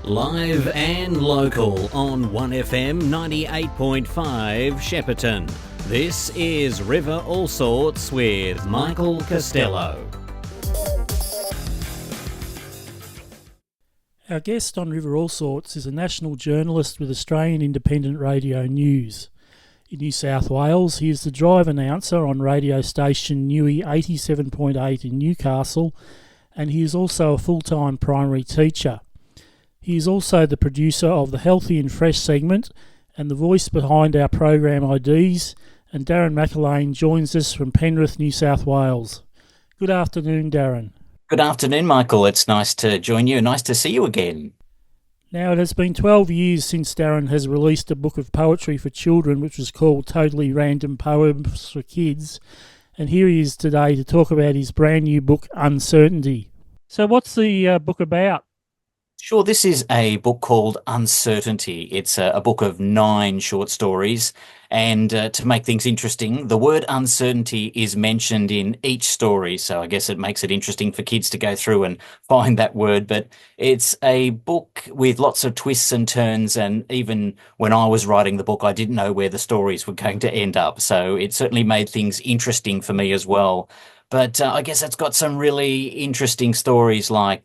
Live and local on 1FM 98.5 Shepparton. This is River All Sorts with Michael Costello. Our guest on River All Sorts is a national journalist with Australian Independent Radio News. In New South Wales, he is the drive announcer on radio station Newey 87.8 in Newcastle, and he is also a full-time primary teacher. He is also the producer of the Healthy and Fresh segment and the voice behind our program IDs, and Darren McErlain joins us from Penrith, New South Wales. Good afternoon, Darren. Good afternoon, Michael. It's nice to join you. Nice to see you again. Now, it has been 12 years since Darren has released a book of poetry for children which was called Totally Random Poems for Kids, and here he is today to talk about his brand new book, Uncertainty. So what's the book about? Sure, this is a book called Uncertainty. It's a book of 9 short stories. And to make things interesting, the word uncertainty is mentioned in each story. So I guess it makes it interesting for kids to go through and find that word. But it's a book with lots of twists and turns. And even when I was writing the book, I didn't know where the stories were going to end up. So it certainly made things interesting for me as well. But I guess it's got some really interesting stories, like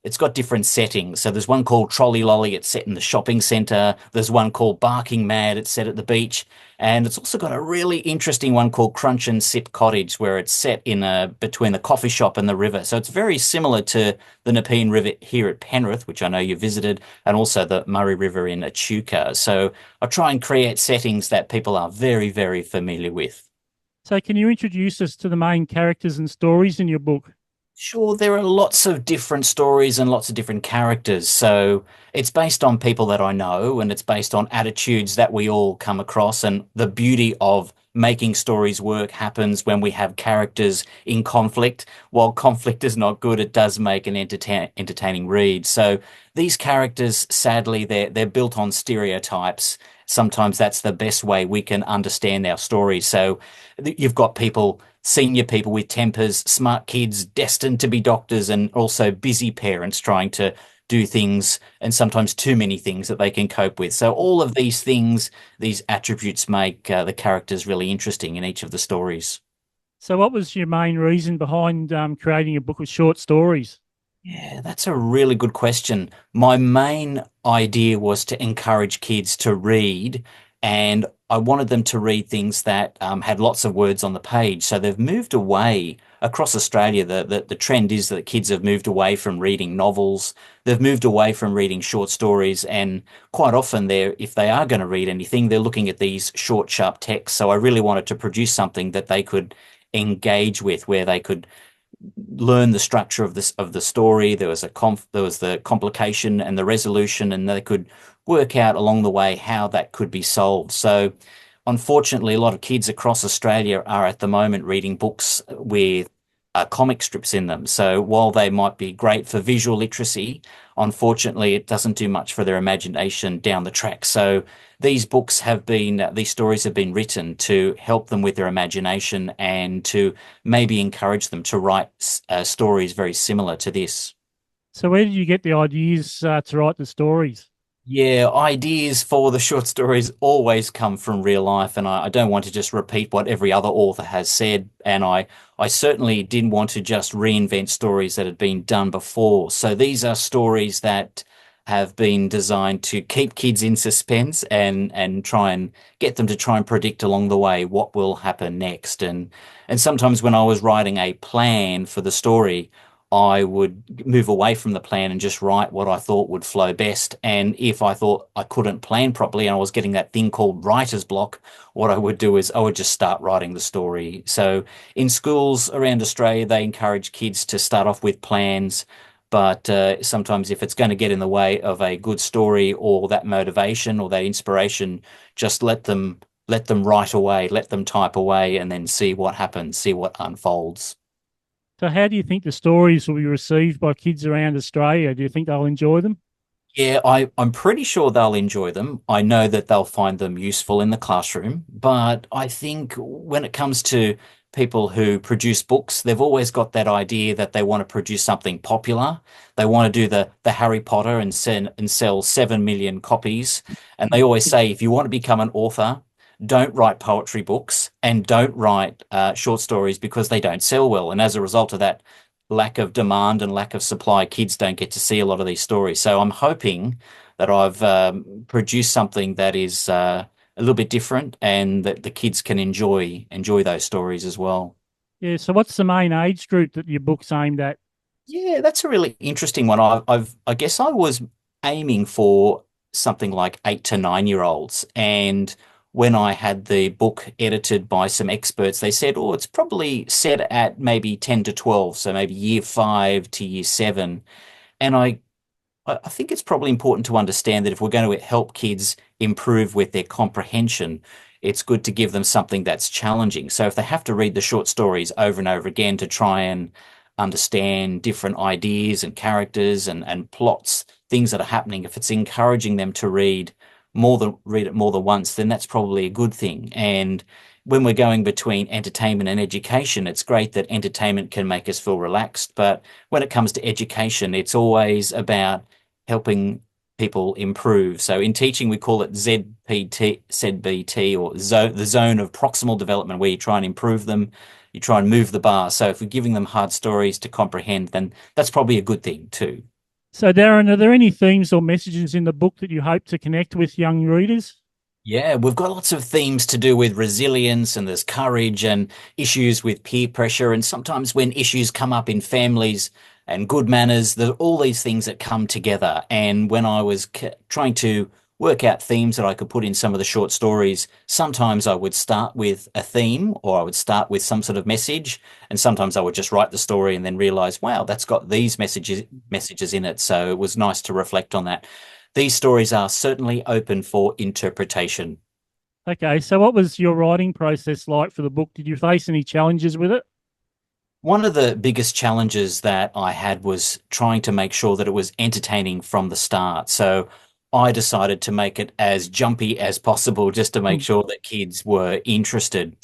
it's got different settings. So there's one called Trolley Lolly. It's set in the shopping centre. There's one called Barking Mad. It's set at the beach. And it's also got a really interesting one called Crunch and Sip Cottage, where it's set in between the coffee shop and the river. So it's very similar to the Nepean River here at Penrith, which I know you visited, and also the Murray River in Echuca. So I try and create settings that people are very, very familiar with. So can you introduce us to the main characters and stories in your book? Sure, there are lots of different stories and lots of different characters. So it's based on people that I know, and it's based on attitudes that we all come across. And the beauty of making stories work happens when we have characters in conflict. While conflict is not good, it does make an entertaining read. So these characters, sadly, they're built on stereotypes. Sometimes that's the best way we can understand our stories. So you've got senior people with tempers, smart kids destined to be doctors, and also busy parents trying to do things, and sometimes too many things that they can cope with. So all of these things, these attributes make the characters really interesting in each of the stories. So what was your main reason behind creating a book of short stories? Yeah, that's a really good question. My main idea was to encourage kids to read, and I wanted them to read things that had lots of words on the page. So they've moved away across Australia. The trend is that kids have moved away from reading novels. They've moved away from reading short stories, and quite often if they are going to read anything, they're looking at these short, sharp texts. So I really wanted to produce something that they could engage with, where they could learn the structure of the story. There was the complication and the resolution, and they could work out along the way how that could be solved. So unfortunately, a lot of kids across Australia are at the moment reading books with comic strips in them. So while they might be great for visual literacy, unfortunately, it doesn't do much for their imagination down the track. So these stories have been written to help them with their imagination and to maybe encourage them to write stories very similar to this. So where did you get the ideas to write the stories? Yeah, ideas for the short stories always come from real life, and I don't want to just repeat what every other author has said, and I certainly didn't want to just reinvent stories that had been done before. So these are stories that have been designed to keep kids in suspense and try and get them to try and predict along the way what will happen next. And sometimes when I was writing a plan for the story, I would move away from the plan and just write what I thought would flow best. And if I thought I couldn't plan properly and I was getting that thing called writer's block, what I would do is I would just start writing the story. So in schools around Australia, they encourage kids to start off with plans. But sometimes if it's going to get in the way of a good story or that motivation or that inspiration, just let them write away, let them type away, and then see what happens, see what unfolds. So how do you think the stories will be received by kids around Australia? Do you think they'll enjoy them? Yeah, I'm pretty sure they'll enjoy them. I know that they'll find them useful in the classroom, but I think when it comes to people who produce books, they've always got that idea that they want to produce something popular. They want to do the Harry Potter and sell 7 million copies. And they always say, if you want to become an author, don't write poetry books and don't write short stories because they don't sell well. And as a result of that lack of demand and lack of supply, kids don't get to see a lot of these stories. So I'm hoping that I've produced something that is a little bit different and that the kids can enjoy those stories as well. Yeah. So what's the main age group that your book's aimed at? Yeah, that's a really interesting one. I guess I was aiming for something like 8 to 9 year olds, and when I had the book edited by some experts, they said, "Oh, it's probably set at maybe 10 to 12, so maybe year 5 to year 7." And I think it's probably important to understand that if we're going to help kids improve with their comprehension, it's good to give them something that's challenging. So if they have to read the short stories over and over again to try and understand different ideas and characters and plots, things that are happening, if it's encouraging them to read it more than once, then that's probably a good thing. And when we're going between entertainment and education, it's great that entertainment can make us feel relaxed, but when it comes to education, it's always about helping people improve. So in teaching, we call it ZBT, or the zone of proximal development, where you try and improve them, you try and move the bar. So if we're giving them hard stories to comprehend, then that's probably a good thing too. So, Darren, are there any themes or messages in the book that you hope to connect with young readers? Yeah, we've got lots of themes to do with resilience, and there's courage and issues with peer pressure. And sometimes when issues come up in families and good manners, there are all these things that come together. And when I was trying to work out themes that I could put in some of the short stories, sometimes I would start with a theme or I would start with some sort of message. And sometimes I would just write the story and then realize, wow, that's got these messages in it. So it was nice to reflect on that. These stories are certainly open for interpretation. Okay, so what was your writing process like for the book? Did you face any challenges with it? One of the biggest challenges that I had was trying to make sure that it was entertaining from the start. So I decided to make it as jumpy as possible just to make Hmm. sure that kids were interested.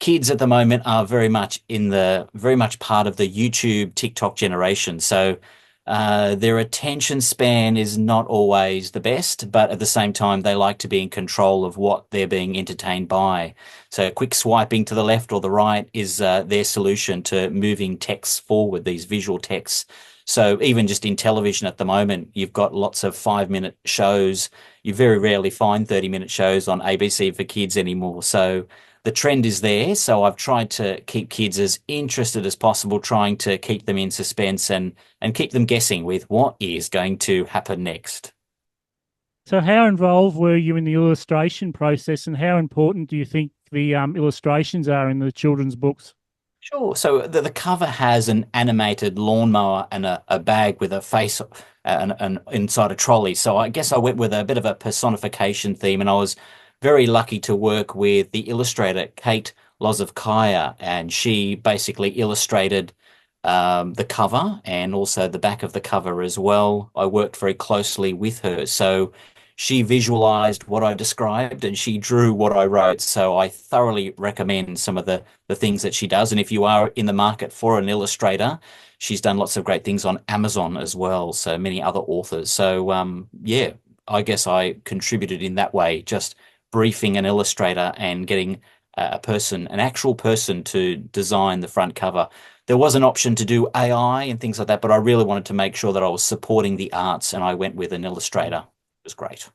Kids at the moment are very much part of the YouTube, TikTok generation. So their attention span is not always the best, but at the same time, they like to be in control of what they're being entertained by. So quick swiping to the left or the right is their solution to moving texts forward, these visual texts. So even just in television at the moment, you've got lots of 5 minute shows. You very rarely find 30-minute shows on ABC for kids anymore. So the trend is there. So I've tried to keep kids as interested as possible, trying to keep them in suspense and keep them guessing with what is going to happen next. So, how involved were you in the illustration process, and how important do you think the illustrations are in the children's books? Sure. So the cover has an animated lawnmower and a bag with a face and inside a trolley. So I guess I went with a bit of a personification theme, and I was very lucky to work with the illustrator Kate Lozovkaya, and she basically illustrated the cover and also the back of the cover as well. I worked very closely with her. So she visualized what I described and she drew what I wrote. So I thoroughly recommend some of the things that she does. And if you are in the market for an illustrator, she's done lots of great things on Amazon as well. So many other authors. So yeah, I guess I contributed in that way, just briefing an illustrator and getting an actual person to design the front cover. There was an option to do AI and things like that, but I really wanted to make sure that I was supporting the arts and I went with an illustrator. It was great.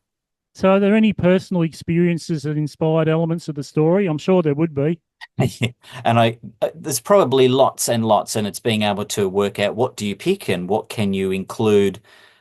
So, are there any personal experiences that inspired elements of the story? I'm sure there would be. And there's probably lots and lots, and it's being able to work out what do you pick and what can you include.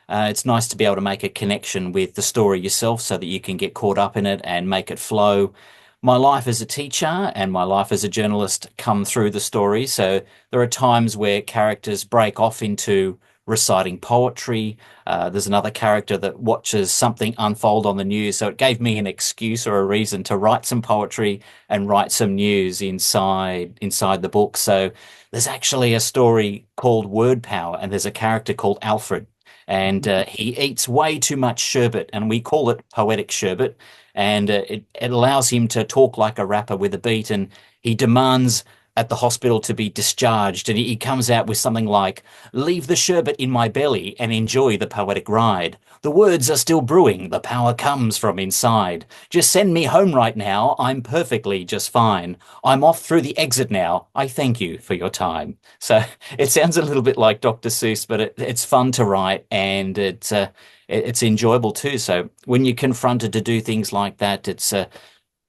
It's nice to be able to make a connection with the story yourself so that you can get caught up in it and make it flow. My life as a teacher and my life as a journalist come through the story. So there are times where characters break off into reciting poetry. There's another character that watches something unfold on the news. So it gave me an excuse or a reason to write some poetry and write some news inside the book. So there's actually a story called Word Power, and there's a character called Alfred. And he eats way too much sherbet, and we call it poetic sherbet. And it allows him to talk like a rapper with a beat, and he demands at the hospital to be discharged, and he comes out with something like, "Leave the sherbet in my belly and enjoy the poetic ride. The words are still brewing, the power comes from inside. Just send me home right now, I'm perfectly just fine. I'm off through the exit now, I thank you for your time." So it sounds a little bit like Dr. Seuss, but it's fun to write, and it's enjoyable too. So when you're confronted to do things like that, it's a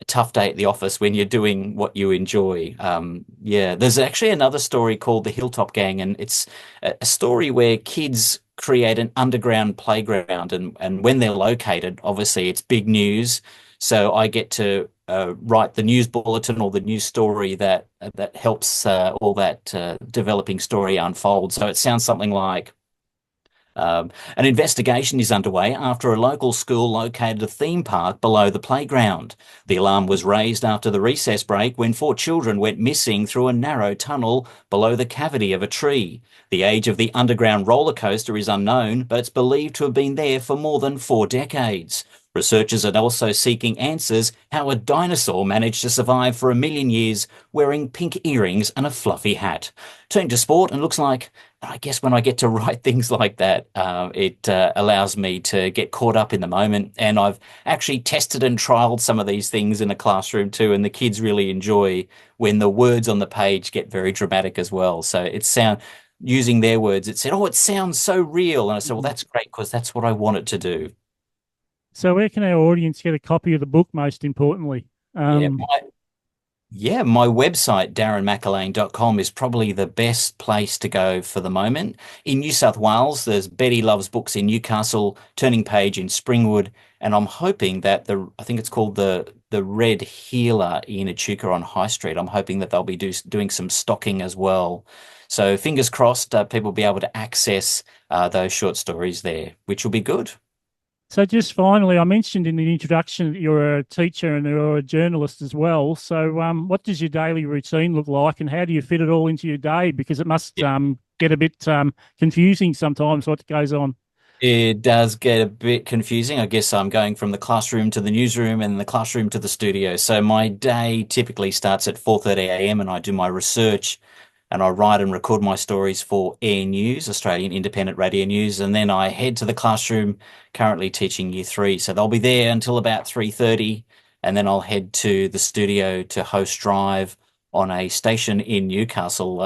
tough day at the office when you're doing what you enjoy. Yeah, there's actually another story called The Hilltop Gang, and it's a story where kids create an underground playground, and when they're located, obviously it's big news. So I get to write the news bulletin or the news story that helps all that developing story unfold. So it sounds something like, an investigation is underway after a local school located a theme park below the playground. The alarm was raised after the recess break when 4 children went missing through a narrow tunnel below the cavity of a tree. The age of the underground roller coaster is unknown, but it's believed to have been there for more than 4 decades. Researchers are also seeking answers how a dinosaur managed to survive for 1 million years wearing pink earrings and a fluffy hat. Turning to sport, and looks like, I guess when I get to write things like that, it allows me to get caught up in the moment. And I've actually tested and trialed some of these things in the classroom too, and the kids really enjoy when the words on the page get very dramatic as well. So using their words, it said, "Oh, it sounds so real." And I said, "Well, that's great, because that's what I want it to do." So where can our audience get a copy of the book, most importantly? Yeah, my website, darrenmcelain.com, is probably the best place to go for the moment. In New South Wales, there's Betty Loves Books in Newcastle, Turning Page in Springwood, and I'm hoping that I think it's called the Red Healer in Echuca on High Street. I'm hoping that they'll be doing some stocking as well. So fingers crossed, people will be able to access those short stories there, which will be good. So just finally, I mentioned in the introduction that you're a teacher and you're a journalist as well. So what does your daily routine look like, and how do you fit it all into your day? Because it must get a bit confusing sometimes what goes on. It does get a bit confusing. I guess I'm going from the classroom to the newsroom and the classroom to the studio. So my day typically starts at 4:30 a.m. and I do my research, and I write and record my stories for Air News, Australian Independent Radio News, and then I head to the classroom, currently teaching Year 3. So they'll be there until about 3:30, and then I'll head to the studio to host Drive on a station in Newcastle.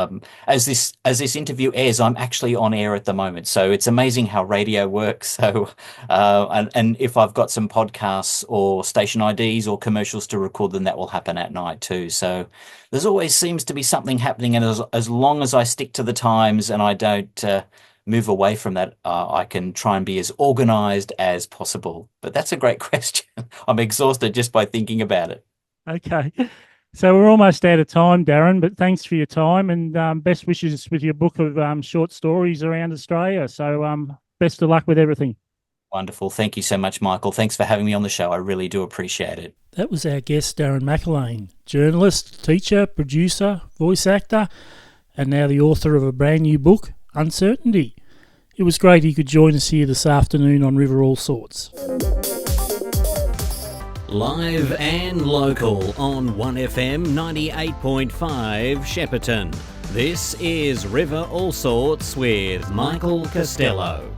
As this interview airs, I'm actually on air at the moment, so it's amazing how radio works. So, and if I've got some podcasts or station IDs or commercials to record, then that will happen at night too. So there's always seems to be something happening, and as long as I stick to the times and I don't move away from that, I can try and be as organized as possible. But that's a great question. I'm exhausted just by thinking about it. Okay. So we're almost out of time, Darren, but thanks for your time, and best wishes with your book of short stories around Australia. So best of luck with everything. Wonderful. Thank you so much, Michael. Thanks for having me on the show. I really do appreciate it. That was our guest, Darren McErlain, journalist, teacher, producer, voice actor, and now the author of a brand new book, Uncertainty. It was great he could join us here this afternoon on River All Sorts. Live and local on 1FM 98.5 Shepparton. This is River All Sorts with Michael Costello.